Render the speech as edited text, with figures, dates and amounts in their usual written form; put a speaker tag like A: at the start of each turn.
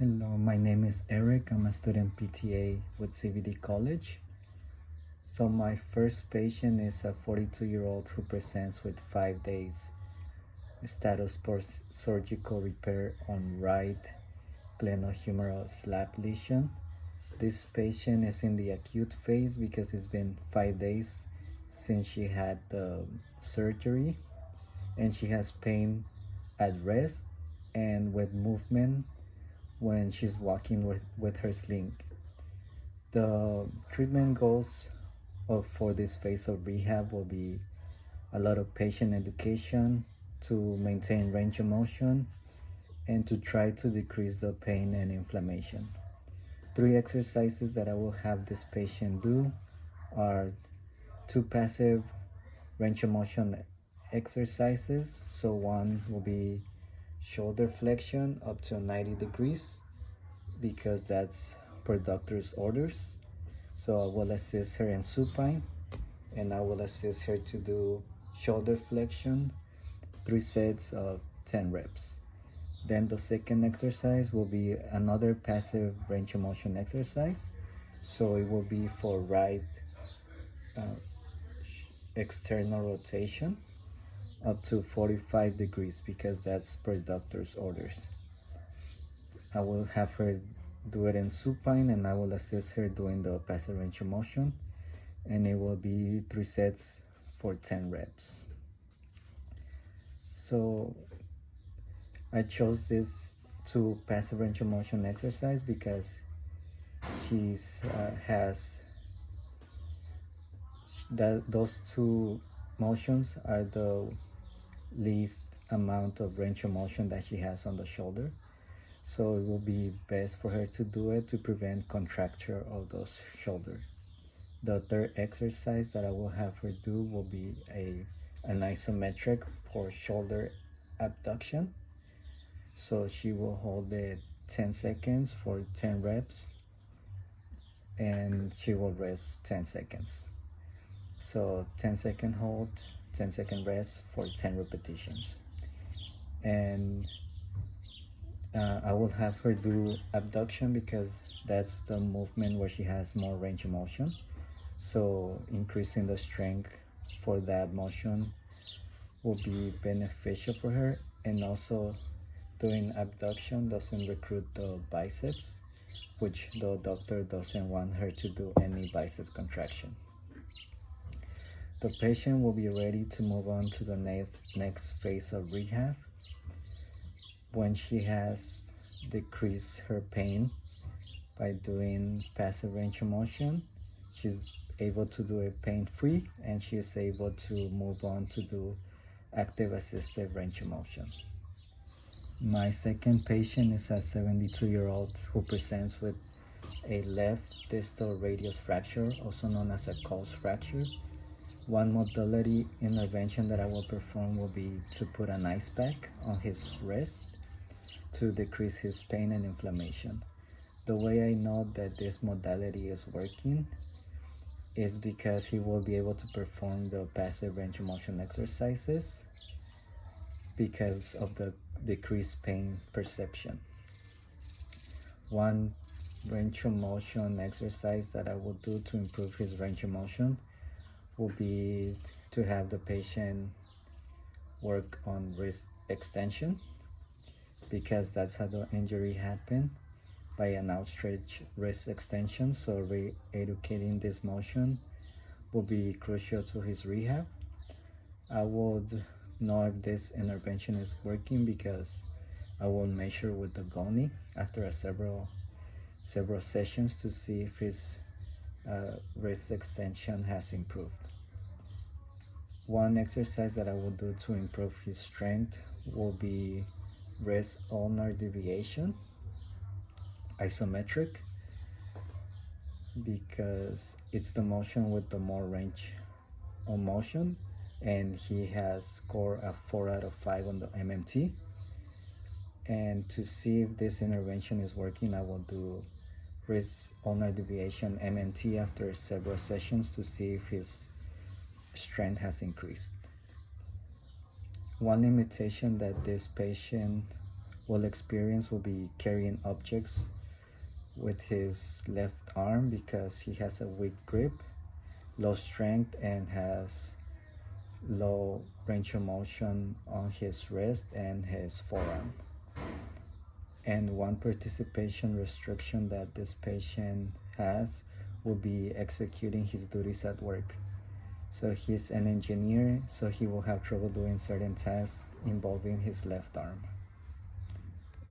A: Hello, my name is Eric. I'm a student PTA with CVD College. So my first patient is a 42-year-old who presents with 5 days status post surgical repair on right glenohumeral slap lesion. This patient is in the acute phase because it's been 5 days since she had the surgery, and she has pain at rest and with movement when she's walking with her sling. The treatment goals for this phase of rehab will be a lot of patient education to maintain range of motion and to try to decrease the pain and inflammation. 3 exercises that I will have this patient do are 2 passive range of motion exercises. So one will be shoulder flexion up to 90 degrees because that's per doctor's orders. So I will assist her in supine, and I will assist her to do shoulder flexion, 3 sets of 10 reps. Then the second exercise will be another passive range of motion exercise. So it will be for right uh, external rotation up to 45 degrees because that's per doctor's orders. I will have her do it in supine, and I will assist her doing the passive range of motion, and it will be 3 sets for 10 reps. So I chose this 2 passive range of motion exercise because she's has those 2 motions are the least amount of range of motion that she has on the shoulder. So it will be best for her to do it to prevent contracture of those shoulders. The third exercise that I will have her do will be an isometric for shoulder abduction. So she will hold it 10 seconds for 10 reps, and she will rest 10 seconds. So 10-second hold, 10-second rest for 10 repetitions. And I will have her do abduction because that's the movement where she has more range of motion. So increasing the strength for that motion will be beneficial for her. And also doing abduction doesn't recruit the biceps, which the doctor doesn't want her to do any bicep contraction. The patient will be ready to move on to the next phase of rehab. When she has decreased her pain by doing passive range of motion, she's able to do it pain-free, and she is able to move on to do active assisted range of motion. My second patient is a 72-year-old who presents with a left distal radius fracture, also known as a Coles fracture. One modality intervention that I will perform will be to put an ice pack on his wrist to decrease his pain and inflammation. The way I know that this modality is working is because he will be able to perform the passive range of motion exercises because of the decreased pain perception. One range of motion exercise that I will do to improve his range of motion will be to have the patient work on wrist extension because that's how the injury happened, by an outstretched wrist extension. So re-educating this motion will be crucial to his rehab. I would know if this intervention is working because I will measure with the GONI after several sessions to see if his wrist extension has improved. One exercise that I will do to improve his strength will be wrist ulnar deviation, isometric, because it's the motion with the more range of motion, and he has scored a 4 out of 5 on the MMT. And to see if this intervention is working, I will do wrist ulnar deviation MMT after several sessions to see if his strength has increased. One limitation that this patient will experience will be carrying objects with his left arm because he has a weak grip, low strength, and has low range of motion on his wrist and his forearm. And one participation restriction that this patient has will be executing his duties at work. So he's an engineer, so he will have trouble doing certain tasks involving his left arm.